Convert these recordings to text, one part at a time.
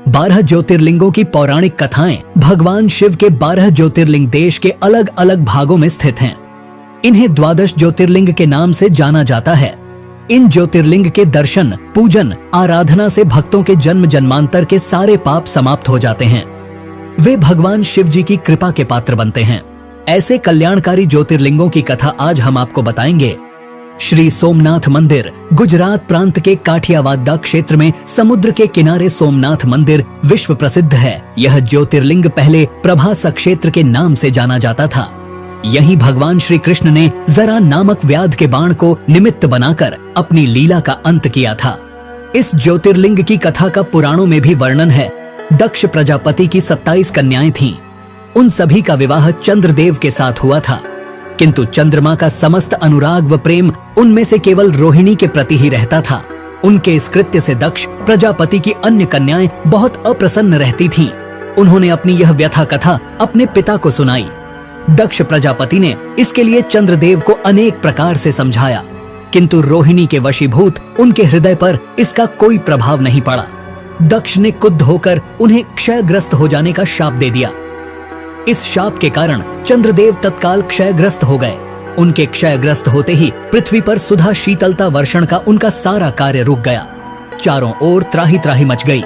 12 ज्योतिर्लिंगों की पौराणिक कथाएं भगवान शिव के 12 ज्योतिर्लिंग देश के अलग अलग भागों में स्थित हैं। इन्हें 12 ज्योतिर्लिंग के नाम से जाना जाता है। इन ज्योतिर्लिंग के दर्शन, पूजन, आराधना से भक्तों के जन्म जन्मांतर के सारे पाप समाप्त हो जाते हैं। वे भगवान शिव जी की कृपा के पात्र बनते हैं। ऐसे कल्याणकारी ज्योतिर्लिंगों की कथा आज हम आपको बताएंगे। श्री सोमनाथ मंदिर गुजरात प्रांत के काठियावाड़ क्षेत्र में समुद्र के किनारे सोमनाथ मंदिर विश्व प्रसिद्ध है। यह ज्योतिर्लिंग पहले प्रभास क्षेत्र के नाम से जाना जाता था। यहीं भगवान श्री कृष्ण ने जरा नामक व्याध के बाण को निमित्त बनाकर अपनी लीला का अंत किया था। इस ज्योतिर्लिंग की कथा का पुराणों में भी वर्णन है। दक्ष प्रजापति की 27 कन्याएं थीं। उन सभी का विवाह चंद्रदेव के साथ हुआ था, किंतु चंद्रमा का समस्त अनुराग व प्रेम उनमें से केवल रोहिणी के प्रति ही रहता था। उनके इस कृत्य से दक्ष प्रजापति की अन्य कन्याएं बहुत अप्रसन्न रहती थीं। उन्होंने अपनी यह व्यथा कथा अपने पिता को सुनाई। दक्ष प्रजापति ने इसके लिए चंद्रदेव को अनेक प्रकार से समझाया, किंतु रोहिणी के वशीभूत उनके हृदय पर इसका कोई प्रभाव नहीं पड़ा। दक्ष ने क्रुद्ध होकर उन्हें क्षयग्रस्त हो जाने का शाप दे दिया। इस शाप के कारण चंद्रदेव तत्काल क्षयग्रस्त हो गए। उनके क्षयग्रस्त होते ही पृथ्वी पर सुधा शीतलता वर्षण का उनका सारा कार्य रुक गया। चारों ओर त्राही त्राही मच गई।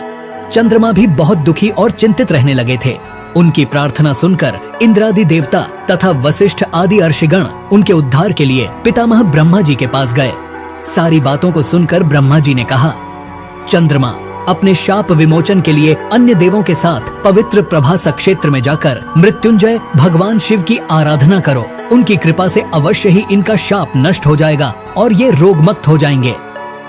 चंद्रमा भी बहुत दुखी और चिंतित रहने लगे थे। उनकी प्रार्थना सुनकर इंद्रादि देवता तथा वशिष्ठ आदि ऋषिगण उनके उद्धार के लिए पितामह ब्रह्मा जी के पास गए। सारी बातों को सुनकर ब्रह्मा जी ने कहा, चंद्रमा, अपने शाप विमोचन के लिए अन्य देवों के साथ पवित्र प्रभास क्षेत्र में जाकर मृत्युंजय भगवान शिव की आराधना करो। उनकी कृपा से अवश्य ही इनका शाप नष्ट हो जाएगा और ये रोगमुक्त हो जाएंगे।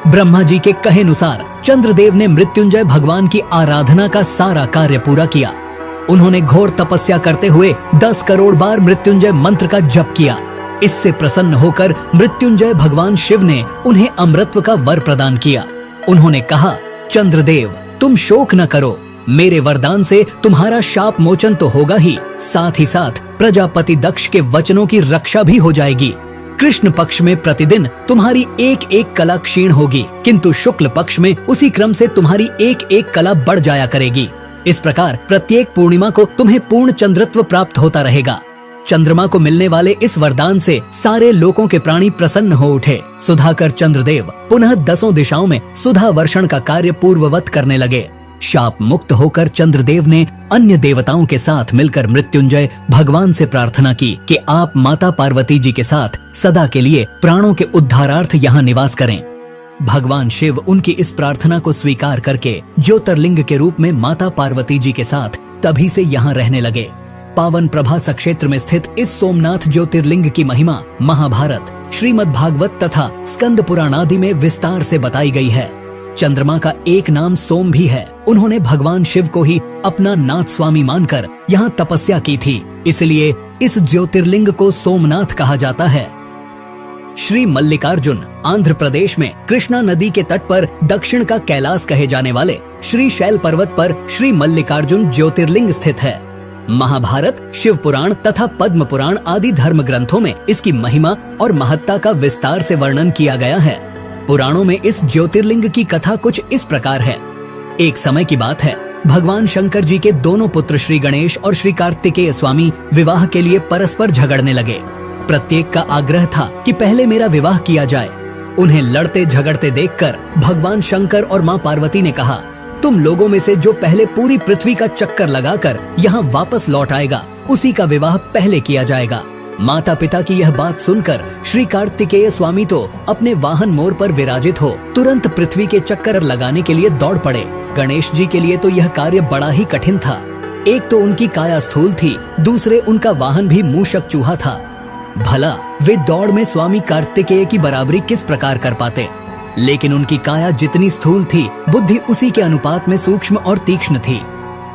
ब्रह्मा जी के कहे अनुसार चंद्रदेव ने मृत्युंजय भगवान की आराधना का सारा कार्य पूरा किया। उन्होंने घोर तपस्या करते हुए 10 करोड़ बार मृत्युंजय मंत्र का जप किया। इससे प्रसन्न होकर मृत्युंजय भगवान शिव ने उन्हें अमृतत्व का वर प्रदान किया। उन्होंने कहा, चंद्रदेव, तुम शोक न करो। मेरे वरदान से तुम्हारा शाप मोचन तो होगा ही, साथ ही साथ प्रजापति दक्ष के वचनों की रक्षा भी हो जाएगी। कृष्ण पक्ष में प्रतिदिन तुम्हारी एक एक कला क्षीण होगी, किंतु शुक्ल पक्ष में उसी क्रम से तुम्हारी एक एक कला बढ़ जाया करेगी। इस प्रकार प्रत्येक पूर्णिमा को तुम्हें पूर्ण चंद्रत्व प्राप्त होता रहेगा। चंद्रमा को मिलने वाले इस वरदान से सारे लोकों के प्राणी प्रसन्न हो उठे। सुधाकर चंद्रदेव पुनः 10 दिशाओं में सुधा वर्षण का कार्य पूर्ववत करने लगे। शाप मुक्त होकर चंद्रदेव ने अन्य देवताओं के साथ मिलकर मृत्युंजय भगवान से प्रार्थना की कि आप माता पार्वती जी के साथ सदा के लिए प्राणों के उद्धारार्थ यहाँ निवास करें। भगवान शिव उनकी इस प्रार्थना को स्वीकार करके ज्योतिर्लिंग के रूप में माता पार्वती जी के साथ तभी से यहाँ रहने लगे। पावन प्रभास क्षेत्र में स्थित इस सोमनाथ ज्योतिर्लिंग की महिमा महाभारत, श्रीमद् भागवत तथा स्कंद पुराण आदि में विस्तार से बताई गई है। चंद्रमा का एक नाम सोम भी है। उन्होंने भगवान शिव को ही अपना नाथ स्वामी मानकर यहाँ तपस्या की थी, इसलिए इस ज्योतिर्लिंग को सोमनाथ कहा जाता है। श्री मल्लिकार्जुन आंध्र प्रदेश में कृष्णा नदी के तट पर दक्षिण का कैलाश कहे जाने वाले श्री शैल पर्वत पर श्री मल्लिकार्जुन ज्योतिर्लिंग स्थित है। महाभारत, शिव पुराण तथा पद्म पुराण आदि धर्म ग्रंथों में इसकी महिमा और महत्ता का विस्तार से वर्णन किया गया है। पुराणों में इस ज्योतिर्लिंग की कथा कुछ इस प्रकार है। एक समय की बात है, भगवान शंकर जी के दोनों पुत्र श्री गणेश और श्री कार्तिकेय स्वामी विवाह के लिए परस्पर झगड़ने लगे। प्रत्येक का आग्रह था कि पहले मेरा विवाह किया जाए। उन्हें लड़ते झगड़ते देखकर भगवान शंकर और मां पार्वती ने कहा, तुम लोगों में से जो पहले पूरी पृथ्वी का चक्कर लगाकर यहाँ वापस लौट आएगा, उसी का विवाह पहले किया जाएगा। माता पिता की यह बात सुनकर श्री कार्तिकेय स्वामी तो अपने वाहन मोर पर विराजित हो तुरंत पृथ्वी के चक्कर लगाने के लिए दौड़ पड़े। गणेश जी के लिए तो यह कार्य बड़ा ही कठिन था। एक तो उनकी काया स्थूल थी, दूसरे उनका वाहन भी मूषक चूहा था। भला वे दौड़ में स्वामी कार्तिकेय की बराबरी किस प्रकार कर पाते। लेकिन उनकी काया जितनी स्थूल थी, बुद्धि उसी के अनुपात में सूक्ष्म और तीक्ष्ण थी।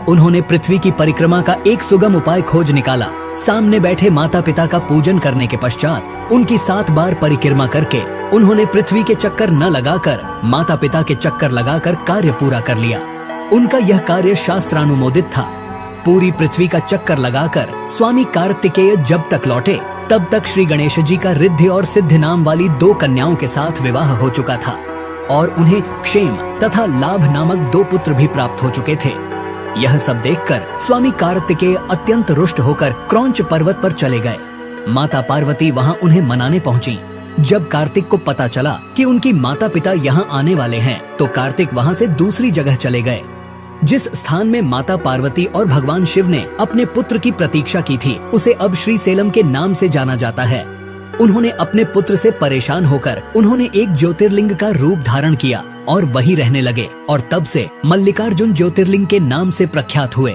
उन्होंने पृथ्वी की परिक्रमा का एक सुगम उपाय खोज निकाला। सामने बैठे माता पिता का पूजन करने के पश्चात उनकी 7 बार परिक्रमा करके उन्होंने पृथ्वी के चक्कर न लगाकर माता पिता के चक्कर लगाकर कार्य पूरा कर लिया। उनका यह कार्य शास्त्रानुमोदित था। पूरी पृथ्वी का चक्कर लगाकर स्वामी कार्तिकेय जब तक लौटे तब तक श्री गणेश जी का रिद्धि और सिद्धि नाम वाली 2 कन्याओं के साथ विवाह हो चुका था और उन्हें क्षेम तथा लाभ नामक 2 पुत्र भी प्राप्त हो चुके थे। यह सब देखकर स्वामी कार्तिकेय अत्यंत रुष्ट होकर क्रौंच पर्वत पर चले गए। माता पार्वती वहां उन्हें मनाने पहुंची। जब कार्तिक को पता चला कि उनकी माता पिता यहाँ आने वाले हैं, तो कार्तिक वहां से दूसरी जगह चले गए। जिस स्थान में माता पार्वती और भगवान शिव ने अपने पुत्र की प्रतीक्षा की थी, उसे अब श्रीसेलम के नाम से जाना जाता है। उन्होंने अपने पुत्र से परेशान होकर उन्होंने एक ज्योतिर्लिंग का रूप धारण किया और वहीं रहने लगे, और तब से मल्लिकार्जुन ज्योतिर्लिंग के नाम से प्रख्यात हुए।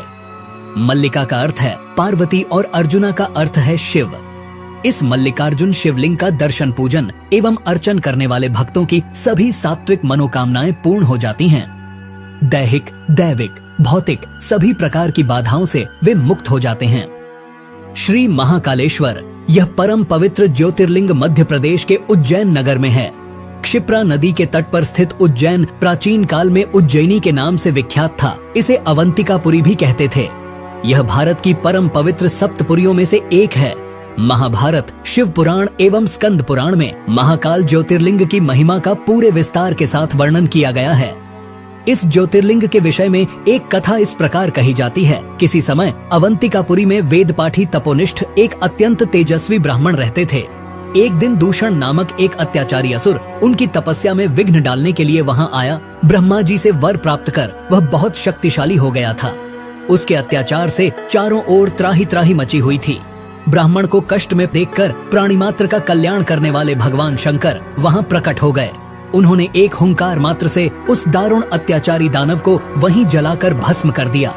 मल्लिका का अर्थ है पार्वती और अर्जुना का अर्थ है शिव। इस मल्लिकार्जुन शिवलिंग का दर्शन पूजन एवं अर्चन करने वाले भक्तों की सभी सात्विक मनोकामनाएं पूर्ण हो जाती हैं। दैहिक, दैविक, भौतिक सभी प्रकार की बाधाओं से वे मुक्त हो जाते हैं। श्री महाकालेश्वर यह परम पवित्र ज्योतिर्लिंग मध्य प्रदेश के उज्जैन नगर में है। क्षिप्रा नदी के तट पर स्थित उज्जैन प्राचीन काल में उज्जैनी के नाम से विख्यात था। इसे अवंतिकापुरी भी कहते थे। यह भारत की परम पवित्र सप्तपुरियों में से एक है। महाभारत, शिव पुराण एवं स्कंद पुराण में महाकाल ज्योतिर्लिंग की महिमा का पूरे विस्तार के साथ वर्णन किया गया है। इस ज्योतिर्लिंग के विषय में एक कथा इस प्रकार कही जाती है। किसी समय अवंतिकापुरी में वेदपाठी तपोनिष्ठ एक अत्यंत तेजस्वी ब्राह्मण रहते थे। एक दिन दूषण नामक एक अत्याचारी असुर उनकी तपस्या में विघ्न डालने के लिए वहां आया। ब्रह्मा जी से वर प्राप्त कर वह बहुत शक्तिशाली हो गया था। उसके अत्याचार से चारों ओर त्राही त्राही मची हुई थी। ब्राह्मण को कष्ट में देखकर प्राणी मात्र का कल्याण करने वाले भगवान शंकर वहां प्रकट हो गए। उन्होंने एक हुंकार मात्र से उस दारुण अत्याचारी दानव को वहीं जलाकर भस्म कर दिया।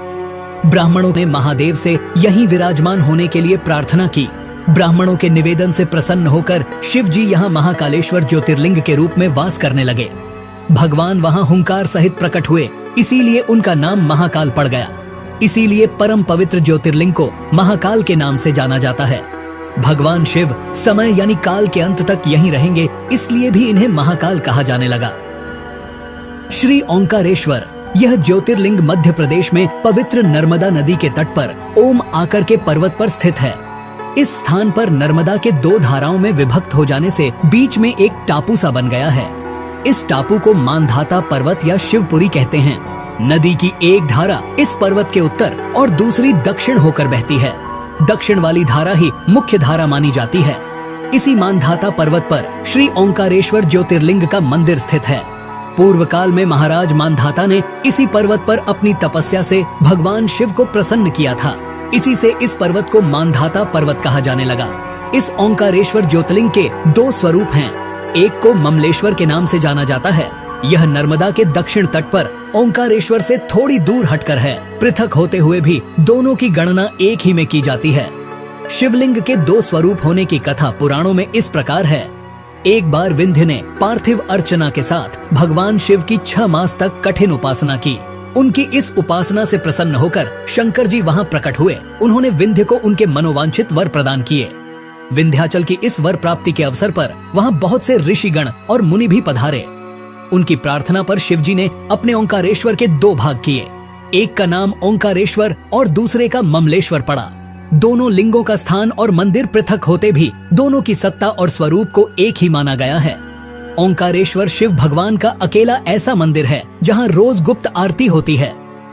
ब्राह्मणों ने महादेव से यहीं विराजमान होने के लिए प्रार्थना की। ब्राह्मणों के निवेदन से प्रसन्न होकर शिव जी यहाँ महाकालेश्वर ज्योतिर्लिंग के रूप में वास करने लगे। भगवान वहाँ हुंकार सहित प्रकट हुए, इसीलिए उनका नाम महाकाल पड़ गया। इसीलिए परम पवित्र ज्योतिर्लिंग को महाकाल के नाम से जाना जाता है। भगवान शिव समय यानी काल के अंत तक यहीं रहेंगे, इसलिए भी इन्हें महाकाल कहा जाने लगा। श्री ओंकारेश्वर यह ज्योतिर्लिंग मध्य प्रदेश में पवित्र नर्मदा नदी के तट पर ओम आकर के पर्वत पर स्थित है। इस स्थान पर नर्मदा के दो धाराओं में विभक्त हो जाने से बीच में एक टापू सा बन गया है। इस टापू को मानधाता पर्वत या शिवपुरी कहते हैं। नदी की एक धारा इस पर्वत के उत्तर और दूसरी दक्षिण होकर बहती है। दक्षिण वाली धारा ही मुख्य धारा मानी जाती है। इसी मानधाता पर्वत पर श्री ओंकारेश्वर ज्योतिर्लिंग का मंदिर स्थित है। पूर्व काल में महाराज मानधाता ने इसी पर्वत पर अपनी तपस्या से भगवान शिव को प्रसन्न किया था। इसी से इस पर्वत को मानधाता पर्वत कहा जाने लगा। इस ओंकारेश्वर ज्योतिर्लिंग के दो स्वरूप हैं। एक को ममलेश्वर के नाम से जाना जाता है। यह नर्मदा के दक्षिण तट पर ओंकारेश्वर से थोड़ी दूर हटकर है। पृथक होते हुए भी दोनों की गणना एक ही में की जाती है। शिवलिंग के दो स्वरूप होने की कथा पुराणों में इस प्रकार है। एक बार विंध्य ने पार्थिव अर्चना के साथ भगवान शिव की 6 मास तक कठिन उपासना की। उनकी इस उपासना से प्रसन्न होकर शंकर जी वहां प्रकट हुए। उन्होंने विंध्य को उनके मनोवांछित वर प्रदान किए। विंध्याचल की इस वर प्राप्ति के अवसर पर वहां बहुत से ऋषिगण और मुनि भी पधारे। उनकी प्रार्थना पर शिवजी ने अपने ओंकारेश्वर के 2 भाग किए। एक का नाम ओंकारेश्वर और दूसरे का ममलेश्वर पड़ा। दोनों लिंगों का स्थान और मंदिर पृथक होते भी दोनों की सत्ता और स्वरूप को एक ही माना गया है। ओंकारेश्वर शिव भगवान का अकेला ऐसा मंदिर है जहां रोज गुप्त आरती होती है।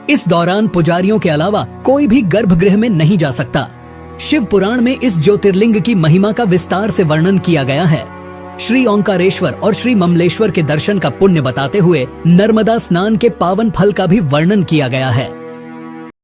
इस दौरान पुजारियों के अलावा कोई भी गर्भगृह में नहीं जा सकता। शिव पुराण में इस ज्योतिर्लिंग की महिमा का विस्तार से वर्णन किया गया है। श्री ओंकारेश्वर और श्री ममलेश्वर के दर्शन का पुण्य बताते हुए नर्मदा स्नान के पावन फल का भी वर्णन किया गया है।